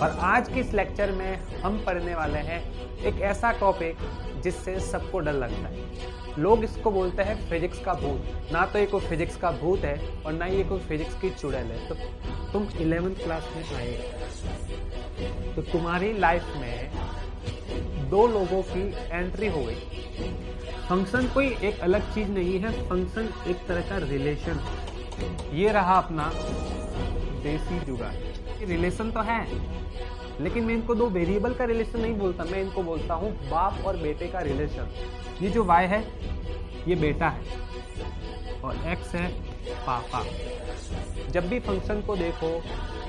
और आज के इस लेक्चर में हम पढ़ने वाले हैं एक ऐसा टॉपिक जिससे सबको डर लगता है। लोग इसको बोलते हैं फिजिक्स का भूत। ना तो ये कोई फिजिक्स का भूत है और ना ये कोई फिजिक्स की चुड़ैल है। तो तुम 11th क्लास में आए तो तुम्हारी लाइफ में दो लोगों की एंट्री हो गई। फंक्शन कोई एक अलग चीज नहीं है, फंक्शन एक तरह का रिलेशन। ये रहा अपना देसी जुगाड़। रिलेशन तो है, लेकिन मैं इनको दो वेरिएबल का रिलेशन नहीं बोलता, मैं इनको बोलता हूँ बाप और बेटे का रिलेशन। ये जो y है ये बेटा है और x है पापा। जब भी फंक्शन को देखो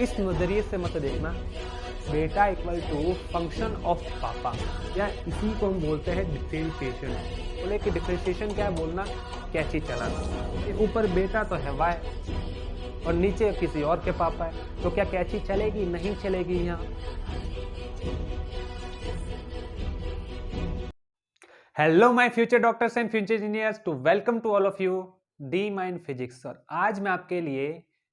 इस नजरिए से मत देखना, बेटा इक्वल टू फंक्शन ऑफ पापा, या इसी को हम बोलते हैं डिफरेंशिएशन। बोले कि डिफरेंशिएशन क्या है, बोलना कैची चलाना। ऊपर बेटा तो है y और नीचे किसी और के पापा है, तो क्या कैची चलेगी? नहीं चलेगी। यहाँ hello my future doctors and future engineers, to welcome to all of you the mind physics. और आज मैं आपके लिए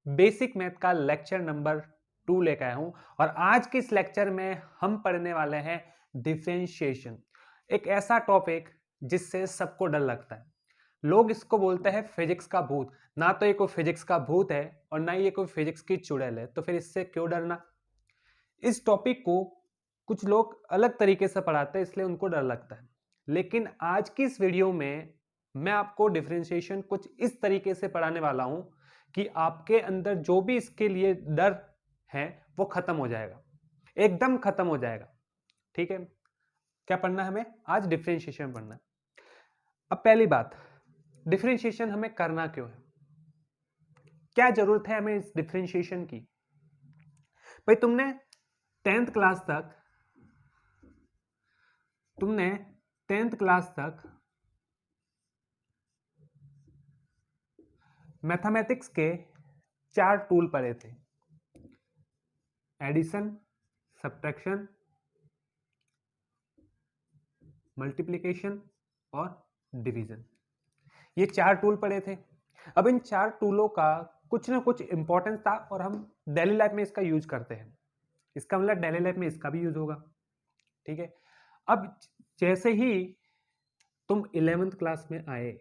बेसिक मैथ का लेक्चर नंबर 2 लेकर आया हूं। और आज के इस लेक्चर में हम पढ़ने वाले हैं डिफरेंशिएशन, एक ऐसा टॉपिक जिससे सबको डर लगता है। लोग इसको बोलते हैं फिजिक्स का भूत। ना तो ये कोई फिजिक्स का भूत है और ना ये कोई फिजिक्स की चुड़ैल है, तो फिर इससे क्यों डरना। इस टॉपिक को कुछ लोग अलग तरीके से पढ़ाते हैं, इसलिए उनको डर लगता है। लेकिन आज की इस वीडियो में मैं आपको डिफरेंशिएशन कुछ इस तरीके से पढ़ाने वाला हूं कि आपके अंदर जो भी इसके लिए डर है वो खत्म हो जाएगा, एकदम खत्म हो जाएगा। ठीक है, क्या पढ़ना है हमें? आज डिफरेंशिएशन पढ़ना है। अब पहली बात, डिफरेंशिएशन हमें करना क्यों है, क्या जरूरत है हमें इस डिफरेंशिएशन की। भाई तुमने 10th क्लास तक मैथमेटिक्स के 4 टूल पढ़े थे: एडिशन, सब्ट्रैक्शन, मल्टीप्लिकेशन और डिवीजन। ये 4 टूल पढ़े थे। अब इन 4 टूलों का कुछ ना कुछ इंपॉर्टेंस था और हम डेली लाइफ में इसका यूज करते हैं। इसका मतलब डेली लाइफ में इसका भी यूज होगा। ठीक है, अब जैसे ही तुम 11th क्लास में आए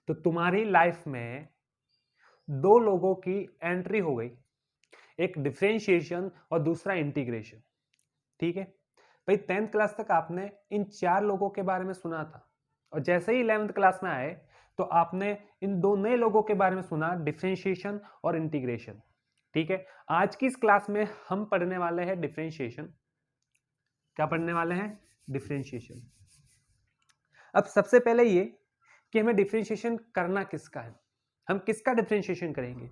तो तुम्हारी लाइफ में दो लोगों की एंट्री हो गई, एक डिफरेंशिएशन और दूसरा इंटीग्रेशन। ठीक है भाई, 10th क्लास तक आपने इन 4 लोगों के बारे में सुना था और जैसे ही 11th क्लास में आए तो आपने इन दो नए लोगों के बारे में सुना, डिफरेंशिएशन और इंटीग्रेशन। ठीक है, आज की इस क्लास में हम पढ़ने वाले हैं डिफरेंशिएशन। क्या पढ़ने वाले हैं? डिफरेंशिएशन। अब सबसे पहले ये कि हमें डिफरेंशिएशन करना किसका है, हम किसका डिफरेंशिएशन करेंगे।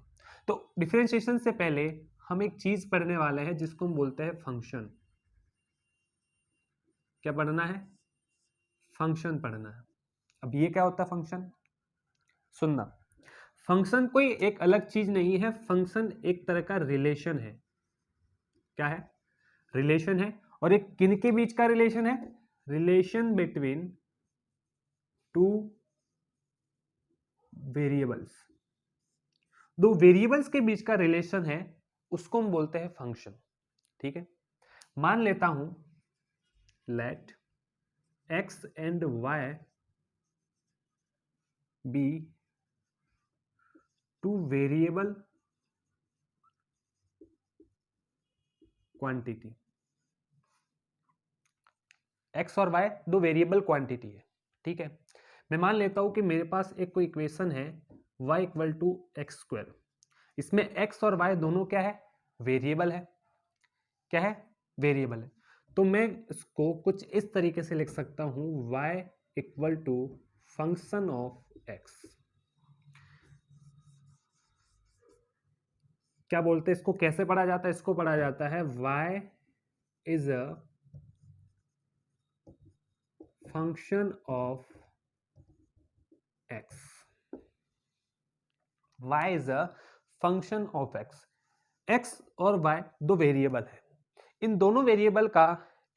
तो डिफरेंशिएशन से पहले हम एक चीज पढ़ने वाले हैं जिसको हम बोलते हैं फंक्शन। क्या पढ़ना है? फंक्शन पढ़ना है। अब ये क्या होता है फंक्शन? सुनना, फंक्शन कोई एक अलग चीज नहीं है, फंक्शन एक तरह का रिलेशन है। क्या है? रिलेशन है। और एक किन के बीच का रिलेशन है? Relation between two variables. दो वेरिएबल्स के बीच का रिलेशन है, उसको हम बोलते हैं फंक्शन। ठीक है, मान लेता हूं let x and y be two variable quantity. x और y दो वेरिएबल क्वांटिटी है। ठीक है, मैं मान लेता हूं कि मेरे पास एक कोई इक्वेशन है y equal to x square. इसमें x और y दोनों क्या है? वेरिएबल है। क्या है? वेरिएबल है। तो मैं इसको कुछ इस तरीके से लिख सकता हूं, y equal to function of x। क्या बोलते हैं इसको? कैसे पढ़ा जाता है? इसको पढ़ा जाता है y is a function of x। y is a function of x। x और y दो वेरिएबल है, इन दोनों वेरिएबल का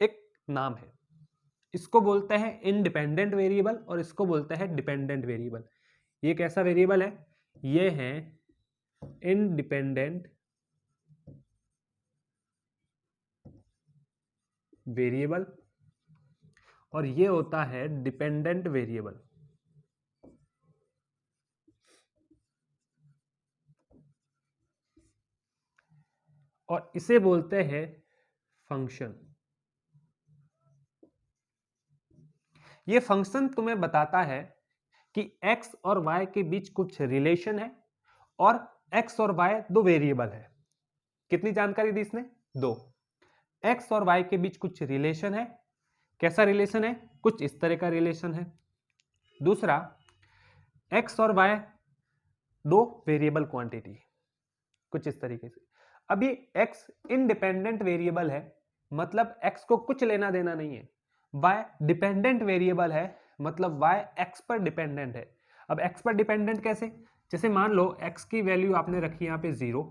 एक नाम है, इसको बोलते हैं इंडिपेंडेंट वेरिएबल और इसको बोलते हैं डिपेंडेंट वेरिएबल। ये कैसा वेरिएबल है? ये है इंडिपेंडेंट वेरिएबल और ये होता है डिपेंडेंट वेरिएबल। और इसे बोलते हैं फंक्शन। ये फंक्शन तुम्हें बताता है कि x और y के बीच कुछ रिलेशन है और x और y दो वेरिएबल है। कितनी जानकारी दी इसने? दो। x और y के बीच कुछ रिलेशन है। कैसा रिलेशन है? कुछ इस तरह का रिलेशन है। दूसरा, x और y दो वेरिएबल क्वांटिटी, कुछ इस तरीके से। अब ये x इंडिपेंडेंट वेरिएबल है, मतलब x को कुछ लेना देना नहीं है। y डिपेंडेंट वेरिएबल है, मतलब y x पर डिपेंडेंट है। अब x पर डिपेंडेंट कैसे? जैसे मान लो x की वैल्यू आपने रखी यहाँ पे 0,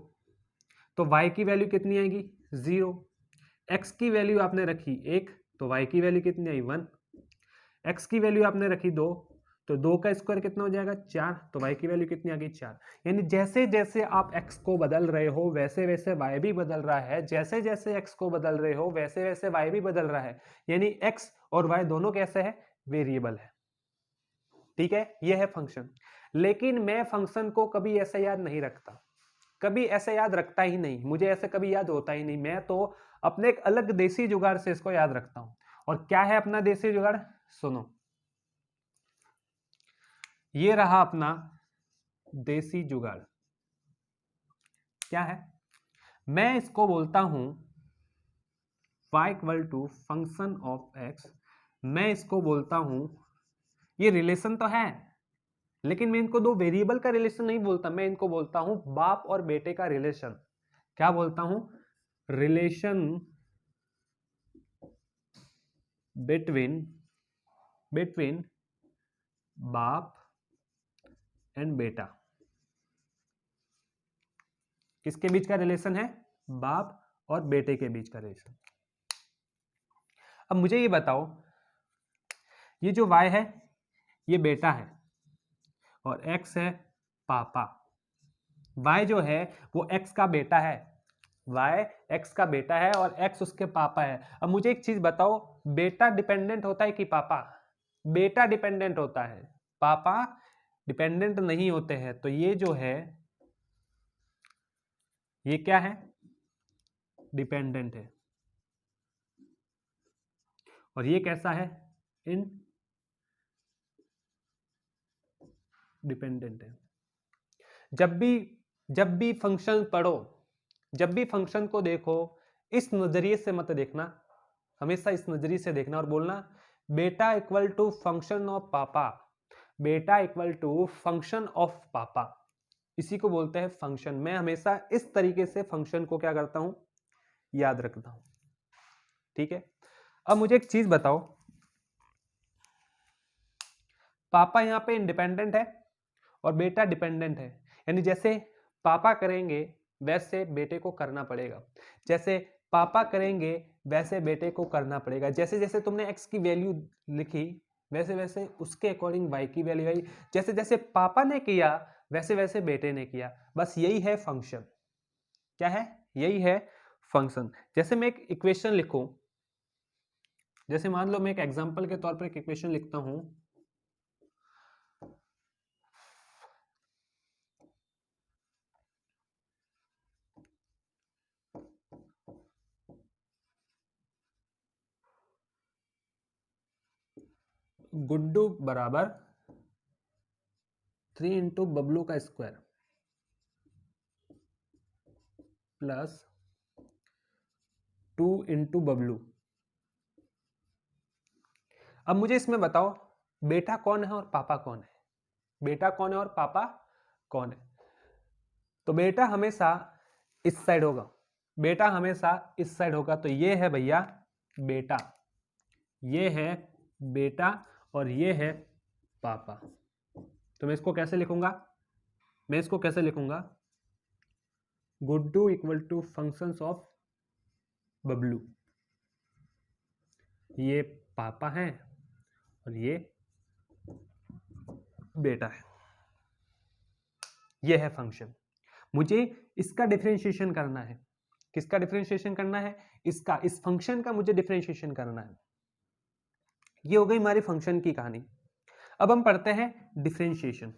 तो y की वैल्यू कितनी आएगी? 0। x की वैल्यू आपने रखी 1, तो y की वैल्यू कितनी आई? 1। x की वैल्यू आपने रखी 2, तो 2 का स्क्वायर कितना हो जाएगा? 4, तो y की वैल्यू कितनी आ गई? 4। यानी जैसे जैसे आप x को बदल रहे हो वैसे वैसे y भी बदल रहा है, जैसे जैसे x को बदल रहे हो वैसे वैसे y भी बदल रहा है। यानी x और y दोनों कैसे है? वेरिएबल है। ठीक है, ये है फंक्शन। लेकिन मैं फंक्शन को कभी ऐसे याद नहीं रखता, कभी ऐसे याद रखता ही नहीं, मुझे ऐसे कभी याद होता ही नहीं। मैं तो अपने एक अलग देसी जुगाड़ से इसको याद रखता हूं। और क्या है अपना देसी जुगाड़? सुनो, ये रहा अपना देसी जुगाड़। क्या है? मैं इसको बोलता हूं y equal to function of x। मैं इसको बोलता हूं, ये रिलेशन तो है लेकिन मैं इनको दो वेरिएबल का रिलेशन नहीं बोलता, मैं इनको बोलता हूं बाप और बेटे का रिलेशन। क्या बोलता हूं? रिलेशन बिटवीन बाप एंड बेटा। किसके बीच का रिलेशन है? बाप और बेटे के बीच का रिलेशन। अब मुझे ये बताओ, ये जो y है ये बेटा है और x है पापा। y जो है वो x का बेटा है, y x का बेटा है और x उसके पापा है। अब मुझे एक चीज बताओ, बेटा डिपेंडेंट होता है कि पापा? बेटा डिपेंडेंट होता है, पापा डिपेंडेंट नहीं होते हैं। तो ये जो है ये क्या है? डिपेंडेंट है। और ये कैसा है? इन डिपेंडेंट है। जब भी फंक्शन पढ़ो, जब भी फंक्शन को देखो, इस नजरिए से मत देखना, हमेशा इस नजरिए से देखना और बोलना बेटा इक्वल टू फंक्शन ऑफ पापा, बेटा इक्वल टू फंक्शन ऑफ पापा। इसी को बोलते हैं फंक्शन। मैं हमेशा इस तरीके से फंक्शन को क्या करता हूं? याद रखता हूं। ठीक है, अब मुझे एक चीज बताओ, पापा यहां पे इंडिपेंडेंट है और बेटा डिपेंडेंट है, यानी जैसे पापा करेंगे वैसे बेटे को करना पड़ेगा, जैसे पापा करेंगे वैसे बेटे को करना पड़ेगा। जैसे जैसे तुमने x की वैल्यू लिखी वैसे वैसे उसके अकॉर्डिंग y की वैल्यू आई, जैसे जैसे पापा ने किया वैसे वैसे बेटे ने किया। बस यही है फंक्शन। क्या है? यही है फंक्शन। जैसे मैं एक इक्वेशन लिखूं, जैसे मान लो मैं एक एग्जांपल के तौर पर एक इक्वेशन लिखता हूं, गुड्डू बराबर 3 इंटू बबलू का स्क्वायर प्लस 2 इंटू बबलू। अब मुझे इसमें बताओ बेटा कौन है और पापा कौन है? बेटा कौन है और पापा कौन है? तो बेटा हमेशा इस साइड होगा, बेटा हमेशा इस साइड होगा। तो ये है भैया बेटा, ये है बेटा और ये है पापा। तो मैं इसको कैसे लिखूंगा? मैं इसको कैसे लिखूंगा? Guddu equal to functions of Babloo. ये पापा है और ये बेटा है। ये है फंक्शन। मुझे इसका डिफरेंशिएशन करना है। किसका डिफरेंशिएशन करना है? इसका, इस फंक्शन का मुझे डिफरेंशिएशन करना है। ये हो गई हमारी फंक्शन की कहानी। अब हम पढ़ते हैं डिफरेंशिएशन।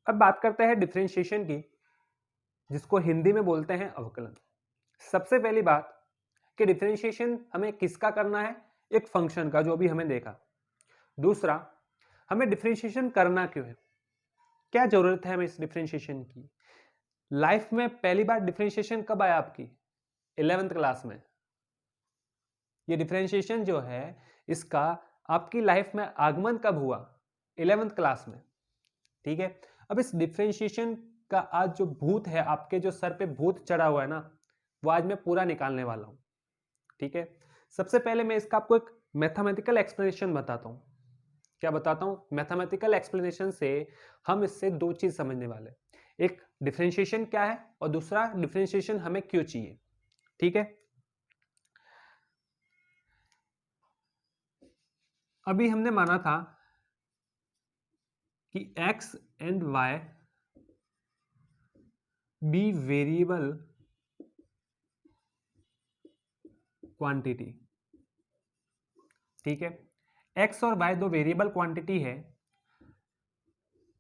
अब बात करते हैं डिफरेंशिएशन की, जिसको हिंदी में बोलते हैं अवकलन। सबसे पहली बात कि डिफरेंशिएशन हमें किसका करना है? एक फंक्शन का, जो भी हमें देखा। दूसरा, हमें डिफरेंशिएशन करना क्यों है? क्या जरूरत है हमें इस डिफरेंशिएशन की? लाइफ में पहली बार डिफरेंशिएशन कब आया आपकी? 11th क्लास में। ये डिफरेंशिएशन जो है इसका आपकी लाइफ में आगमन कब हुआ? 11th क्लास में। ठीक है। अब इस डिफरेंशिएशन का आज जो भूत है, आपके जो सर पे भूत चढ़ा हुआ है ना, वो आज मैं पूरा निकालने वाला हूं। ठीक है। सबसे पहले मैं इसका आपको एक मैथमेटिकल एक्सप्लेनेशन बताता हूं। क्या बताता हूं? मैथमेटिकल एक्सप्लेनेशन से हम इससे दो चीज समझने वाले, एक डिफरेंशिएशन क्या है और दूसरा डिफरेंशिएशन हमें क्यों चाहिए। ठीक है। अभी हमने माना था कि x and y be variable quantity. ठीक है। x और y दो वेरिएबल क्वांटिटी है,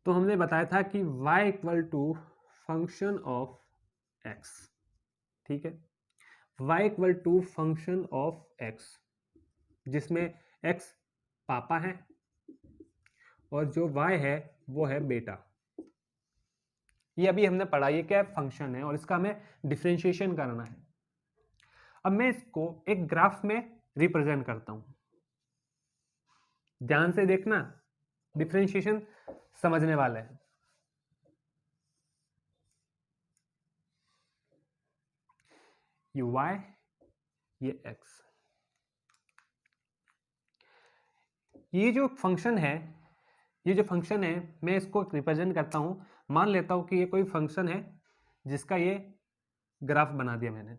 तो हमने बताया था कि y equal to function of x। ठीक है। y equal to function of x, जिसमें x पापा है और जो y है वो है बेटा। ये अभी हमने पढ़ा, ये क्या फंक्शन है और इसका हमें डिफरेंशिएशन करना है। अब मैं इसको एक ग्राफ में रिप्रेजेंट करता हूं। ध्यान से देखना, डिफरेंशिएशन समझने वाले हैं। ये y, ये x। ये जो फंक्शन है, मैं इसको रिप्रेजेंट करता हूं। मान लेता हूं कि ये कोई फंक्शन है जिसका ये ग्राफ बना दिया मैंने।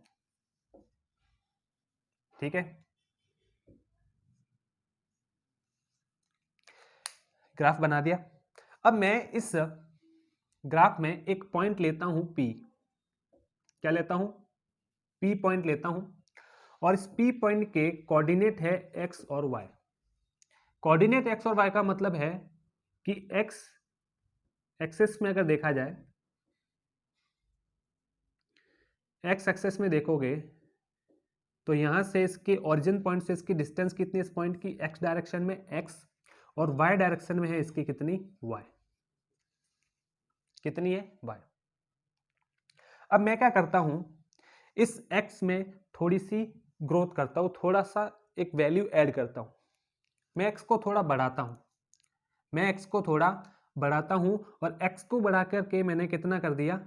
ठीक है। ग्राफ बना दिया। अब मैं इस ग्राफ में एक पॉइंट लेता हूं P। क्या लेता हूं? P पॉइंट लेता हूं और इस P पॉइंट के कोऑर्डिनेट है x और y। कोऑर्डिनेट x और y का मतलब है कि x एक्सेस में अगर देखा जाए, x एक्सेस में देखोगे तो यहां से इसके ओरिजिन पॉइंट से इसकी डिस्टेंस कितनी है? इस पॉइंट की x डायरेक्शन में x और y डायरेक्शन में है इसकी कितनी? y। कितनी है? y। अब मैं क्या करता हूं, इस x में थोड़ी सी ग्रोथ करता हूं, थोड़ा सा एक वैल्यू ऐड करता हूं। मैं x को थोड़ा बढ़ाता हूं और x को बढ़ा करके मैंने कितना कर दिया?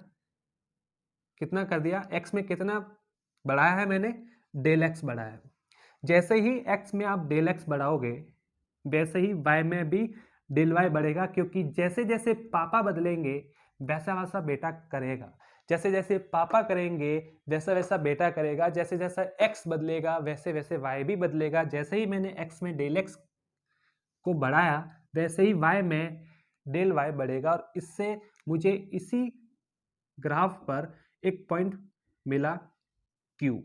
x में कितना बढ़ाया है मैंने? डेल x बढ़ाया है। जैसे ही x में आप डेल x बढ़ाओगे, वैसे ही y में भी डेल y बढ़ेगा, क्योंकि जैसे जैसे पापा बदलेंगे वैसा वैसा बेटा करेगा। जैसे जैसे पापा करेंगे वैसा वैसा बेटा करेगा। जैसे जैसा x बदलेगा वैसे वैसे y भी बदलेगा। जैसे ही मैंने x में डेल x को बढ़ाया वैसे ही y में डेल y बढ़ेगा। और इससे मुझे इसी ग्राफ पर एक पॉइंट मिला Q,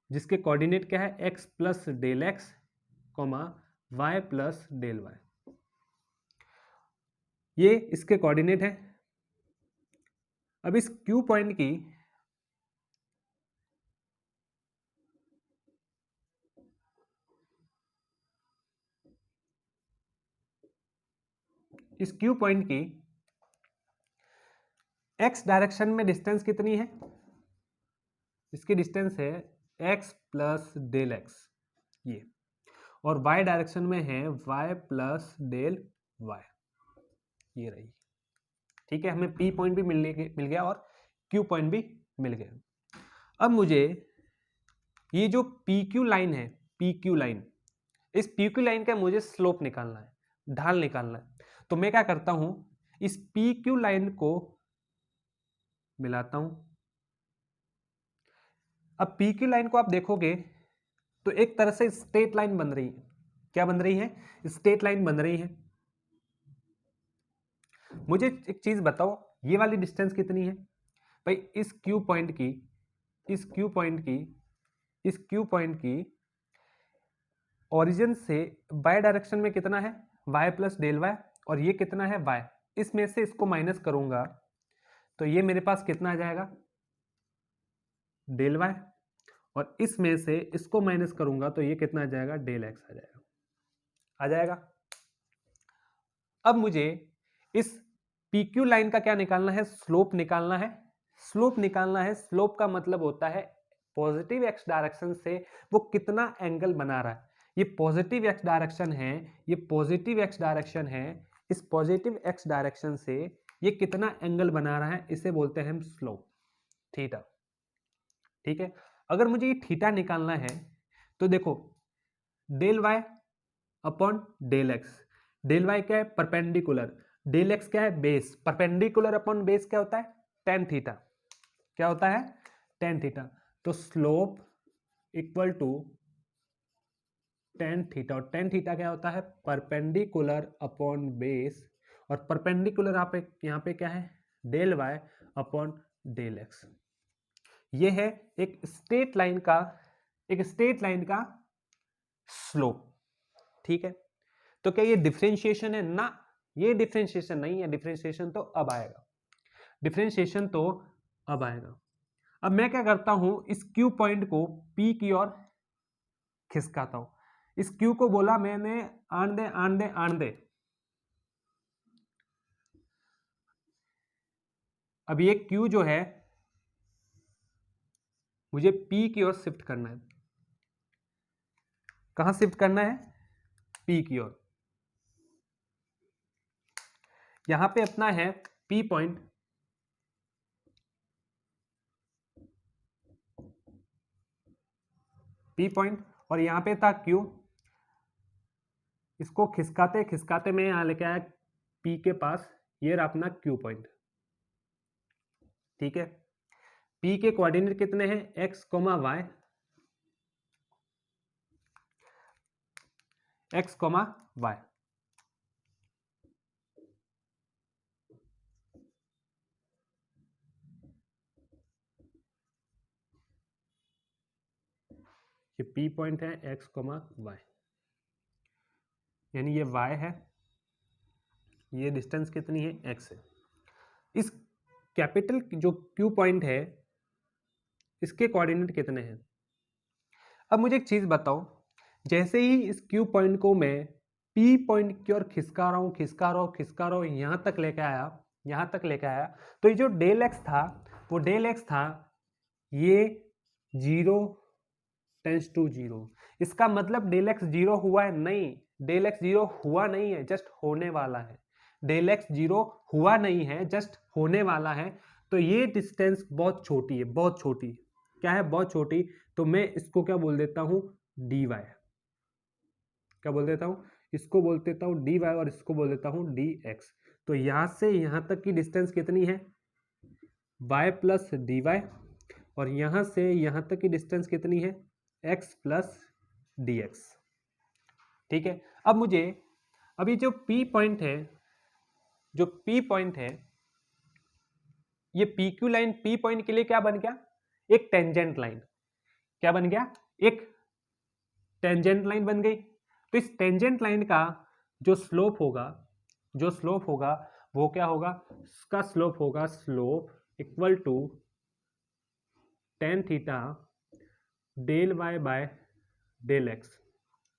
जिसके कोऑर्डिनेट क्या है? x plus del x comma y plus del y। ये इसके कोऑर्डिनेट है। अब इस Q पॉइंट की x डायरेक्शन में डिस्टेंस कितनी है? इसकी डिस्टेंस है x प्लस डेल एक्स ये, और y डायरेक्शन में है y प्लस डेल y। ये रही। ठीक है। हमें P पॉइंट भी मिल गया और Q पॉइंट भी मिल गया। अब मुझे ये जो PQ लाइन है, इस PQ लाइन का मुझे स्लोप निकालना है, ढाल निकालना है। तो मैं क्या करता हूं, इस PQ लाइन को मिलाता हूं, अब पी क्यू लाइन को आप देखोगे तो एक तरह से स्ट्रेट लाइन बन रही है। क्या बन रही है? स्ट्रेट लाइन बन रही है। मुझे एक चीज बताओ, ये वाली डिस्टेंस कितनी है भाई? इस क्यू पॉइंट की, इस क्यू पॉइंट की, इस क्यू पॉइंट की ओरिजिन से वाई डायरेक्शन में कितना है? Y plus del y. और ये कितना है? वाई। इसमें से इसको माइनस करूंगा तो ये मेरे पास कितना आ जाएगा? Del y. और इसमें से इसको माइनस करूंगा तो ये कितना आ जाएगा? डेल एक्स आ जाएगा। आ जाएगा। अब मुझे इस पीक्यू लाइन का क्या निकालना है? स्लोप निकालना है। स्लोप निकालना है। स्लोप का मतलब होता है पॉजिटिव एक्स डायरेक्शन से वो कितना एंगल बना रहा है। ये पॉजिटिव एक्स डायरेक्शन है, ये पॉजिटिव एक्स डायरेक्शन है। इस पॉजिटिव एक्स डायरेक्शन से ये कितना एंगल बना रहा है, इसे बोलते हैं हम स्लोप, थीटा। ठीक है। अगर मुझे ये थीटा निकालना है तो देखो, del Y upon del x. Del y क्या है? परपेंडिकुलर। डेल एक्स क्या है? बेस। परपेंडिकुलर अपॉन बेस क्या होता है? Tan theta. क्या होता है? Tan theta. तो slope equal to tan theta. और टेन थीटा क्या होता है? Perpendicular upon base. और परपेंडिकुलर यहाँ पे क्या है? Del Y upon del X. ये है एक स्ट्रेट लाइन का, एक स्ट्रेट लाइन का स्लोप। ठीक है। तो क्या ये डिफरेंशिएशन है? ना, ये डिफरेंशिएशन नहीं है। डिफरेंशिएशन तो अब आएगा। डिफरेंशिएशन तो अब आएगा। अब मैं क्या करता हूं, इस क्यू पॉइंट को पी की ओर खिसकाता हूं। इस क्यू को बोला मैंने आन दे आन दे आन दे। अब ये क्यू जो है मुझे पी की ओर शिफ्ट करना है। कहां शिफ्ट करना है? पी की ओर। यहां पे अपना है पी पॉइंट, पी पॉइंट, और यहां पे था क्यू। इसको खिसकाते खिसकाते मैं यहां लेके आया पी के पास। ये रहा अपना क्यू पॉइंट। ठीक है। पी के कोऑर्डिनेट कितने हैं? X comma y, x comma y. ये पी पॉइंट है एक्स कोमा वाई, यानी ये y है, ये डिस्टेंस कितनी है? x है। इस कैपिटल जो q पॉइंट है इसके कोऑर्डिनेट कितने हैं? अब मुझे एक चीज बताओ, जैसे ही इस q पॉइंट को मैं p पॉइंट की ओर खिसका रहा हूं, खिसका रहा हूं, खिसका रहा हूं, यहां तक लेके आया, यहां तक लेके आया, तो ये जो डेल एक्स था वो डेल एक्स था ये 0 टेंस टू 0। इसका मतलब डेल एक्स 0 हुआ है? नहीं, डेल एक्स 0 हुआ नहीं है, जस्ट होने वाला है। डेल एक्स 0 हुआ नहीं है, जस्ट होने वाला है। तो ये डिस्टेंस बहुत छोटी है, बहुत छोटी। क्या है? बहुत छोटी। तो मैं इसको क्या बोल देता हूं? D y. क्या बोल देता हूं? इसको बोल देता हूं डी वाई और इसको बोल देता हूं डी एक्स। तो यहां से यहां तक की डिस्टेंस कितनी है? Y plus d y. और यहां से यहां तक की डिस्टेंस कितनी है? X plus d x. ठीक है। अब मुझे अभी जो P पॉइंट है, जो P पॉइंट है, ये PQ लाइन P पॉइंट के लिए क्या बन गया? एक टेंजेंट लाइन। क्या बन गया? एक टेंजेंट लाइन बन गई। तो इस टेंजेंट लाइन का जो स्लोप होगा, जो स्लोप होगा वो क्या होगा? इसका स्लोप होगा, slope equal to tan theta del y by del x.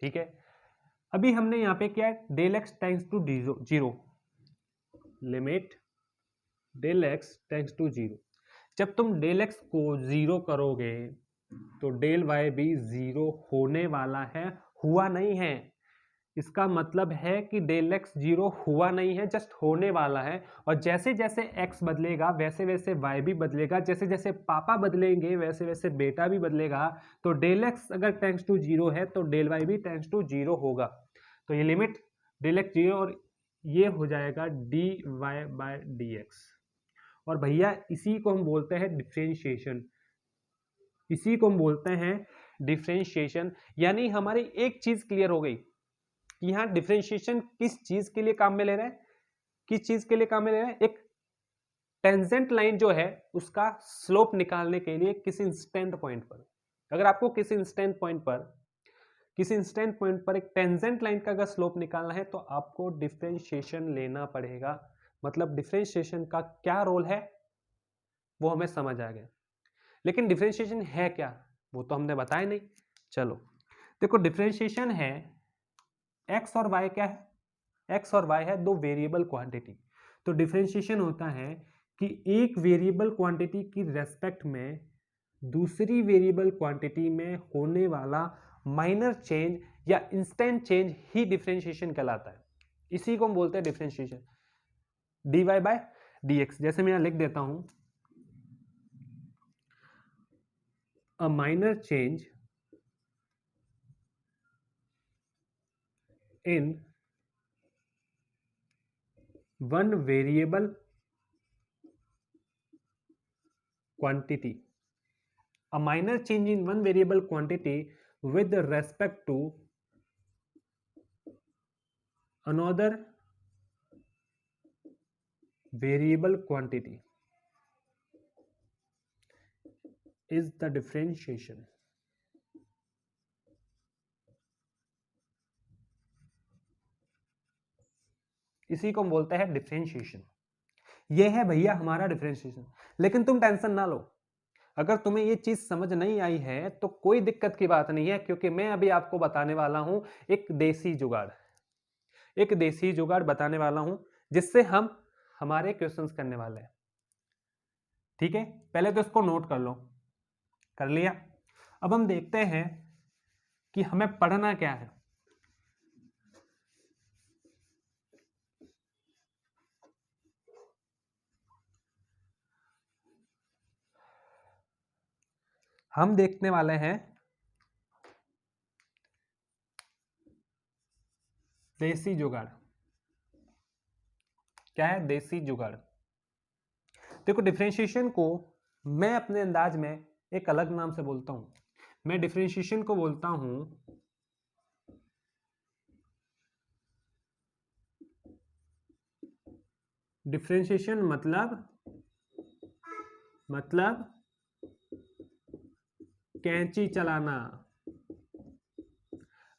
ठीक है। अभी हमने यहां पे क्या है? Del x tends to zero, limit del x tends to zero. जब तुम डेल एक्स को जीरो करोगे तो डेल वाई भी जीरो होने वाला है, हुआ नहीं है। इसका मतलब है कि डेल एक्स जीरो हुआ नहीं है, जस्ट होने वाला है। और जैसे जैसे एक्स बदलेगा वैसे वैसे वाई भी बदलेगा, जैसे जैसे पापा बदलेंगे वैसे वैसे बेटा भी बदलेगा। तो डेल एक्स अगर टेंस टू जीरो है तो डेल वाई भी टेंस टू जीरो होगा। तो ये लिमिट डेल एक्स जीरो, और ये हो जाएगा d y by d x. और भैया इसी को हम बोलते हैं डिफरेंशिएशन। इसी को हम बोलते हैं डिफरेंशिएशन। यानी हमारी एक चीज क्लियर हो गई कि यहाँ डिफरेंशिएशन किस चीज के लिए काम में ले रहे हैं, किस चीज के लिए काम में ले रहे हैं, एक टेंजेंट लाइन जो है उसका स्लोप निकालने के लिए किसी इंस्टेंट पॉइंट पर। अगर आपको किसी इंस्टेंट पॉइंट पर एक टेंजेंट लाइन का अगर स्लोप निकालना है तो आपको डिफरेंशिएशन लेना पड़ेगा। मतलब डिफरेंशिएशन का क्या रोल है वो हमें समझ आ गया, लेकिन डिफरेंशिएशन है क्या वो तो हमने बताया नहीं। चलो देखो, डिफरेंशिएशन है एक्स और वाई। क्या है? एक्स और वाई है दो वेरिएबल क्वांटिटी। तो डिफरेंशिएशन होता है कि एक वेरिएबल क्वांटिटी की रेस्पेक्ट में दूसरी वेरिएबल क्वांटिटी में होने वाला माइनर चेंज या इंस्टेंट चेंज ही डिफरेंशिएशन कहलाता है। इसी को हम बोलते हैं डिफरेंशिएशन। dy बाय dx, जैसे मैं यहां लिख देता हूं, a minor change in one variable quantity, a minor change in one variable quantity with respect to another variable quantity is the differentiation. इसी को हम बोलते हैं डिफरेंशिएशन। ये है भैया हमारा डिफरेंशिएशन। लेकिन तुम टेंशन ना लो, अगर तुम्हें ये चीज समझ नहीं आई है तो कोई दिक्कत की बात नहीं है, क्योंकि मैं अभी आपको बताने वाला हूं एक देसी जुगाड़ बताने वाला हूं जिससे हम हमारे क्वेश्चंस करने वाले हैं। ठीक है, पहले तो इसको नोट कर लो। कर लिया? अब हम देखते हैं कि हमें पढ़ना क्या है। हम देखने वाले हैं देसी जुगाड़। क्या है? देसी जुगाड़। देखो, डिफरेंशिएशन को मैं अपने अंदाज में एक अलग नाम से बोलता हूं। मैं डिफरेंशिएशन को बोलता हूं डिफरेंशिएशन मतलब कैंची चलाना।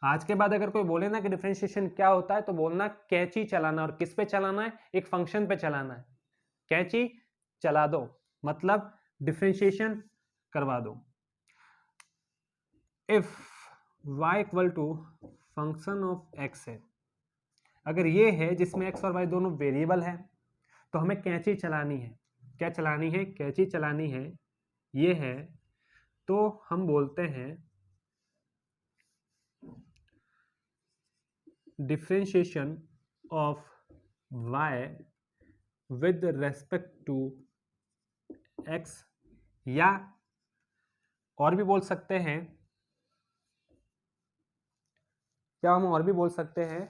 आज के बाद अगर कोई बोले ना कि डिफरेंशिएशन क्या होता है तो बोलना कैंची चलाना। और किस पे चलाना है? एक फंक्शन पे चलाना है। कैंची चला दो मतलब डिफरेंशिएशन करवा दो। If y equal to function of x है, अगर ये है जिसमें x और y दोनों वेरिएबल है तो हमें कैंची चलानी है। क्या चलानी है? कैंची चलानी है। ये है तो हम बोलते हैं differentiation of y with respect to x, या और भी बोल सकते हैं, क्या हम और भी बोल सकते हैं,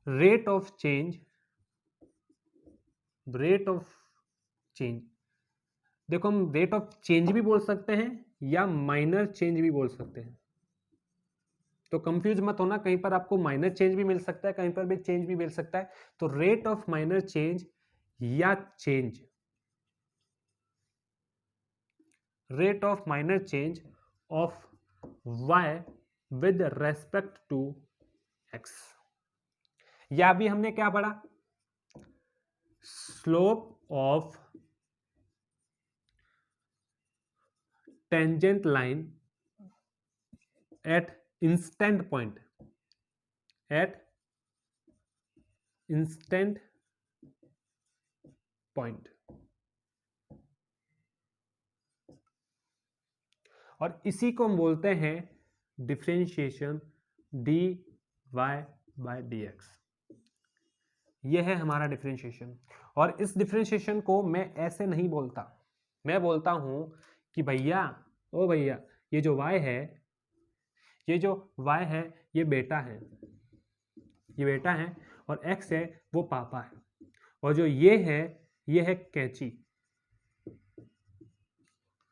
रेट ऑफ चेंज। देखो, हम रेट ऑफ चेंज भी बोल सकते हैं या माइनर चेंज भी बोल सकते हैं। तो कंफ्यूज मत होना, कहीं पर आपको माइनर चेंज भी मिल सकता है, कहीं पर भी चेंज भी मिल सकता है। तो रेट ऑफ माइनर चेंज या change, rate of minor change of y with respect to x। या भी हमने क्या पढ़ा? Slope of tangent line at instant point, और इसी को हम बोलते हैं डिफरेंशिएशन dy बाय dx। यह है हमारा डिफरेंशिएशन। और इस डिफरेंशिएशन को मैं ऐसे नहीं बोलता, मैं बोलता हूं कि भैया, ओ भैया, ये जो y है ये बेटा है, और x है वो पापा है, और जो ये है कैंची।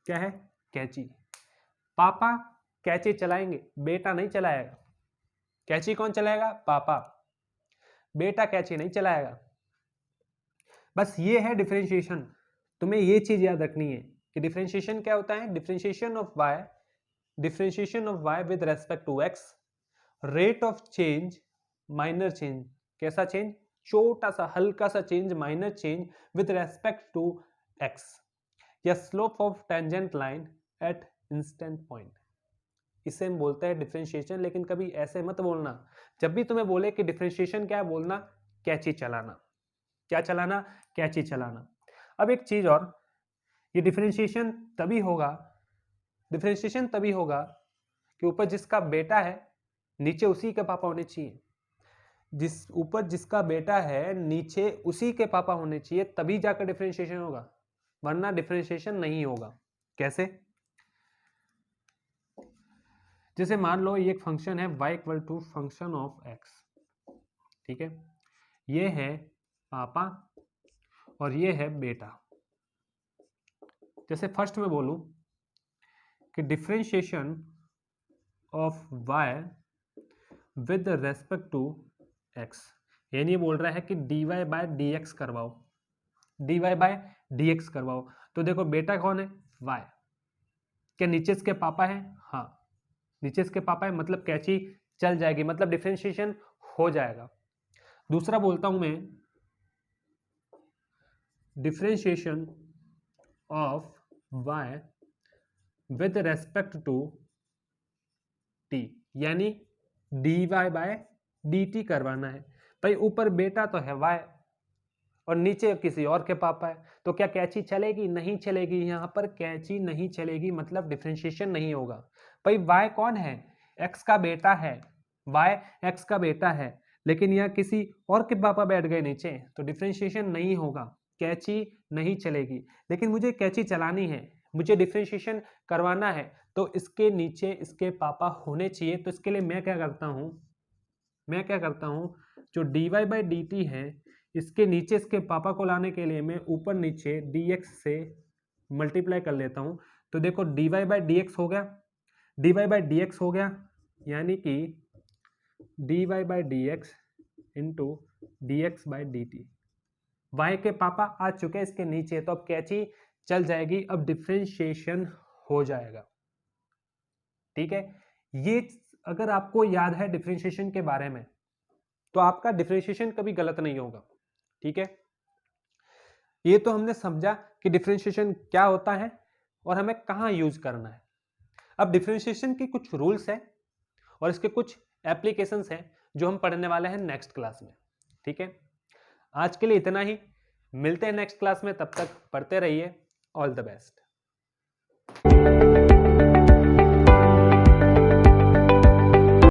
क्या है? कैंची। पापा कैंची चलाएंगे, बेटा नहीं चलाएगा। कैंची कौन चलाएगा? पापा। बेटा कैंची नहीं चलाएगा। बस ये है डिफरेंशिएशन। तुम्हें ये चीज याद रखनी है कि डिफरेंशिएशन क्या होता है? Differentiation of y with respect to x, rate of change, minor change. कैसा चेंज? छोटा सा हल्का सा change, minor change with respect to x, या slope of tangent line at instant point. इसे हम बोलते हैं डिफरेंशिएशन। लेकिन कभी ऐसे मत बोलना, जब भी तुम्हें बोले कि डिफरेंशिएशन क्या है, बोलना कैंची चलाना। क्या चलाना? कैंची चलाना। अब एक चीज और, ये डिफरेंशिएशन तभी होगा कि ऊपर जिसका बेटा है नीचे उसी के पापा होने चाहिए। ऊपर जिसका बेटा है नीचे उसी के पापा होने चाहिए, तभी जाकर डिफरेंशिएशन होगा, वरना डिफरेंशिएशन नहीं होगा। कैसे? जैसे मान लो ये एक फंक्शन है y equal to function of x, ठीक है? ये है पापा और ये है बेटा। जैसे फर्स्ट में बोलूं कि differentiation of y with respect to x, यानी ये बोल रहा है कि dy बाय dx करवाओ, dy बाय dx करवाओ। तो देखो बेटा कौन है? y। क्या नीचे इसके पापा है? हाँ, नीचे इसके पापा है, मतलब कैंची चल जाएगी, मतलब डिफरेंशिएशन हो जाएगा। दूसरा बोलता हूं मैं, differentiation of y with respect to t, यानी dy बाय dt करवाना है। भाई ऊपर बेटा तो है y और नीचे किसी और के पापा है, तो क्या कैंची चलेगी? नहीं चलेगी। यहाँ पर कैंची नहीं चलेगी, मतलब डिफरेंशिएशन नहीं होगा। भाई y कौन है? x का बेटा है, y x का बेटा है, लेकिन यहाँ किसी और के पापा बैठ गए नीचे, तो डिफरेंशिएशन नहीं होगा, कैंची नहीं चलेगी। लेकिन मुझे कैंची चलानी है, मुझे डिफरेंशिएशन करवाना है, तो इसके नीचे इसके पापा होने चाहिए। तो इसके लिए मैं क्या करता हूँ, जो dy बाय dt है, इसके नीचे इसके पापा को लाने के लिए मैं ऊपर नीचे dx से मल्टीप्लाई कर लेता हूँ। तो देखो dy बाय dx हो गया, यानी कि dy by dx into dx by dt। y के पापा आ चुके हैं इसके नीचे, तो अब कैंची चल जाएगी, अब डिफरेंशिएशन हो जाएगा। ठीक है, ये अगर आपको याद है डिफरेंशिएशन के बारे में, तो आपका डिफरेंशिएशन कभी गलत नहीं होगा। ठीक है, ये तो हमने समझा कि डिफरेंशिएशन क्या होता है और हमें कहाँ यूज करना है। अब डिफरेंशिएशन के कुछ रूल्स हैं और इसके कुछ एप्लीकेशंस हैं जो हम पढ़ने वाले हैं नेक्स्ट क्लास में। ठीक है, आज के लिए इतना ही, मिलते हैं नेक्स्ट क्लास में, तब तक पढ़ते रहिए। All the best.